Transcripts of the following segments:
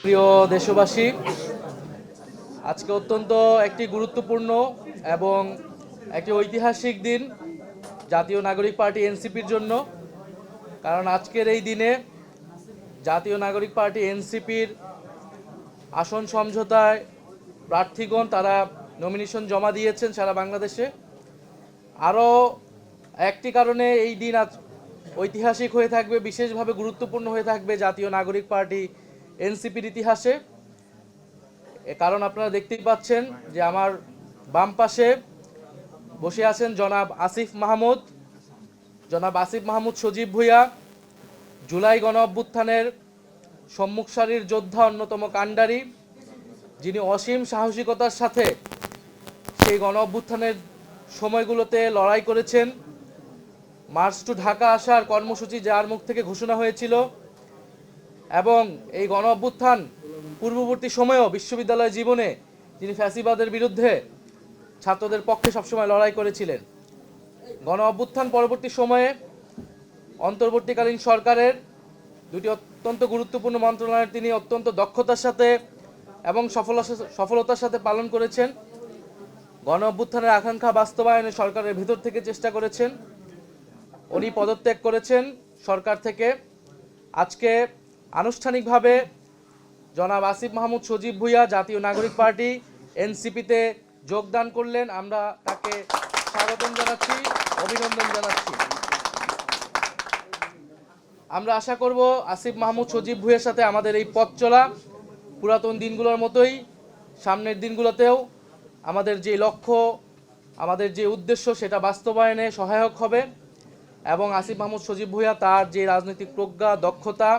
প্রিয় দেশবাসী, আজকে অত্যন্ত একটি গুরুত্বপূর্ণ এবং একটি ঐতিহাসিক দিন জাতীয় নাগরিক পার্টি এনসিপির জন্য। কারণ আজকের এই দিনে জাতীয় নাগরিক পার্টি এনসিপির আসন সমঝোতায় প্রার্থীগণ তারা নমিনেশন জমা দিয়েছেন সারা বাংলাদেশে। আরও একটি কারণে এই দিন আজ ঐতিহাসিক হয়ে থাকবে, বিশেষভাবে গুরুত্বপূর্ণ হয়ে থাকবে জাতীয় নাগরিক পার্টি এনসিপির ইতিহাসে। কারণ আপনারা দেখতেই পাচ্ছেন যে আমার বাম পাশে বসে আছেন জনাব আসিফ মাহমুদ সজীব ভুঁইয়া, জুলাই গণ অভ্যুত্থানের সম্মুখ সারির যোদ্ধা, অন্যতম কাণ্ডারি, যিনি অসীম সাহসিকতার সাথে সেই গণ অভ্যুত্থানের সময়গুলোতে লড়াই করেছেন। মার্চ টু ঢাকা আসার কর্মসূচি যার মুখ থেকে ঘোষণা হয়েছিল এবং এই গণ অভ্যুত্থান পূর্ববর্তী সময়েও বিশ্ববিদ্যালয় জীবনে যিনি ফ্যাসিবাদের বিরুদ্ধে ছাত্রদের পক্ষে সবসময় লড়াই করেছিলেন। গণ অভ্যুত্থান পরবর্তী সময়ে অন্তর্বর্তীকালীন সরকারের দুটি অত্যন্ত গুরুত্বপূর্ণ মন্ত্রণালয়ের তিনি অত্যন্ত দক্ষতার সাথে এবং সফলতার সাথে পালন করেছেন। গণ অভ্যুত্থানের আকাঙ্ক্ষা বাস্তবায়নে সরকারের ভেতর থেকে চেষ্টা করেছেন। উনি পদত্যাগ করেছেন সরকার থেকে। আজকে আনুষ্ঠানিকভাবে জনাব আসিফ মাহমুদ সজীব ভুঁইয়া জাতীয় নাগরিক পার্টি এনসিপিতে যোগদান করলেন। আমরা তাকে স্বাগতম জানাচ্ছি, অভিনন্দন জানাচ্ছি। আমরা আশা করব আসিফ মাহমুদ সজীব ভুঁইয়ার সাথে আমাদের এই পথ চলা পুরাতন দিনগুলোর মতোই সামনের দিনগুলোতেও আমাদের যে লক্ষ্য, আমাদের যে উদ্দেশ্য, সেটা বাস্তবায়নে সহায়ক হবে। এবং আসিফ মাহমুদ সজীব ভুঁইয়া তার যে রাজনৈতিক প্রজ্ঞা, দক্ষতা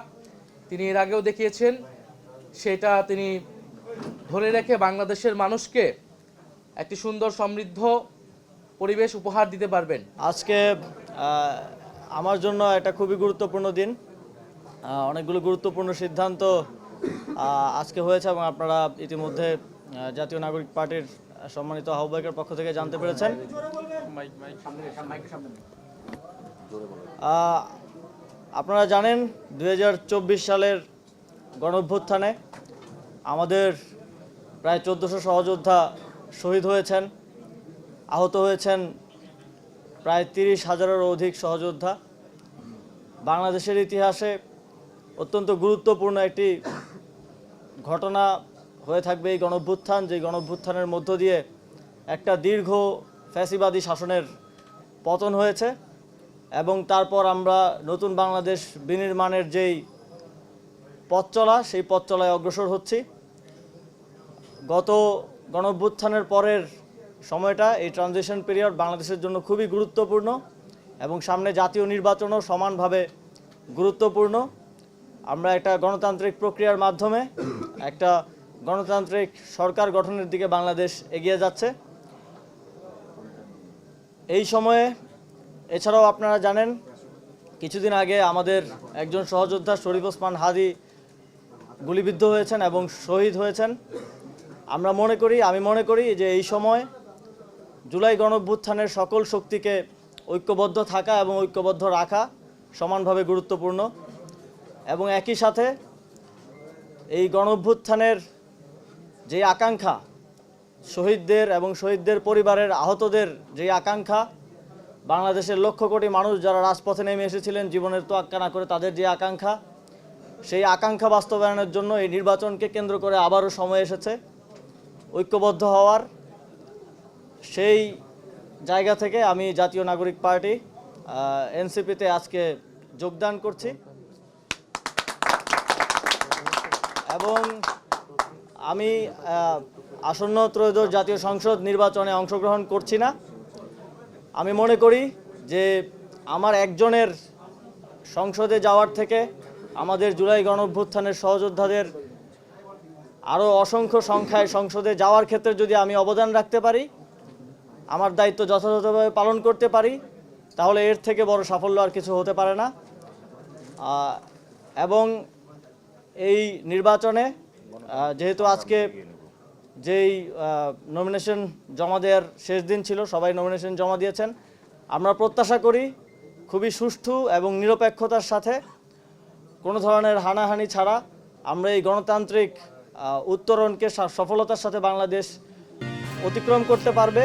তিনি এর আগেও দেখিয়েছেন, সেটা তিনি ধরে রেখে বাংলাদেশের মানুষকে একটি সুন্দর সমৃদ্ধ পরিবেশ উপহার দিতে পারবেন। আজকে আমার জন্য একটা খুবই গুরুত্বপূর্ণ দিন। অনেকগুলো গুরুত্বপূর্ণ সিদ্ধান্ত আজকে হয়েছে এবং আপনারা ইতিমধ্যে জাতীয় নাগরিক পার্টির সম্মানিত আহ্বায়কের পক্ষ থেকে জানতে পেরেছেন। আপনারা জানেন 2024 সালের গণঅভ্যুত্থানে আমাদের প্রায় 1400 সহযোদ্ধা শহীদ হয়েছেন, আহত হয়েছেন প্রায় 30,000-এরও অধিক সহযোদ্ধা। বাংলাদেশের ইতিহাসে অত্যন্ত গুরুত্বপূর্ণ একটি ঘটনা হয়ে থাকবে এই গণঅভ্যুত্থান, যে গণঅভ্যুত্থানের মধ্য দিয়ে একটা দীর্ঘ ফ্যাসিবাদী শাসনের পতন হয়েছে এবং তারপর আমরা নতুন বাংলাদেশ বিনির্মাণের যেই পথ চলা, সেই পথ চলায় অগ্রসর হচ্ছি। গত গণঅভ্যুত্থানের পরের সময়টা, এই ট্রানজিশন পিরিয়ড বাংলাদেশের জন্য খুবই গুরুত্বপূর্ণ এবং সামনে জাতীয় নির্বাচনও সমানভাবে গুরুত্বপূর্ণ। আমরা একটা গণতান্ত্রিক প্রক্রিয়ার মাধ্যমে একটা গণতান্ত্রিক সরকার গঠনের দিকে বাংলাদেশ এগিয়ে যাচ্ছে। এই সময়ে এছাড়াও আপনারা জানেন কিছুদিন আগে আমাদের একজন সহযোদ্ধা শরীফ ওসমান হাদি গুলিবিদ্ধ হয়েছেন এবং শহীদ হয়েছেন। আমি মনে করি যে এই সময় জুলাই গণঅভ্যুত্থানের সকল শক্তিকে ঐক্যবদ্ধ থাকা এবং ঐক্যবদ্ধ রাখা সমানভাবে গুরুত্বপূর্ণ এবং একই সাথে এই গণঅভ্যুত্থানের যে আকাঙ্ক্ষা, শহীদদের এবং শহীদদের পরিবারের, আহতদের যে আকাঙ্ক্ষা, বাংলাদেশের লক্ষ কোটি মানুষ যারা রাজপথে নেমে এসেছিলেন জীবনের তোয়াক্কা না করে, তাদের যে আকাঙ্ক্ষা, সেই আকাঙ্ক্ষা বাস্তবায়নের জন্য এই নির্বাচনকে কেন্দ্র করে আবারও সময় এসেছে ঐক্যবদ্ধ হওয়ার। সেই জায়গা থেকে আমি জাতীয় নাগরিক পার্টি এনসিপিতে আজকে যোগদান করছি এবং আমি আসন্ন ত্রয়োদশ জাতীয় সংসদ নির্বাচনে অংশগ্রহণ করছি না। আমি মনে করি যে আমার একজনের সংসদে যাওয়ার থেকে আমাদের জুলাই গণঅভ্যুত্থানের সহযোদ্ধাদের আরও অসংখ্য সংখ্যায় সংসদে যাওয়ার ক্ষেত্রে যদি আমি অবদান রাখতে পারি, আমার দায়িত্ব যথাযথভাবে পালন করতে পারি, তাহলে এর থেকে বড় সাফল্য আর কিছু হতে পারে না। এবং এই নির্বাচনে যেহেতু আজকে যেই নমিনেশন জমা দেওয়ার শেষ দিন ছিল, সবাই নমিনেশন জমা দিয়েছেন, আমরা প্রত্যাশা করি খুবই সুষ্ঠু এবং নিরপেক্ষতার সাথে, কোনো ধরনের হানাহানি ছাড়া আমরা এই গণতান্ত্রিক উত্তরণকে সফলতার সাথে বাংলাদেশ অতিক্রম করতে পারবে।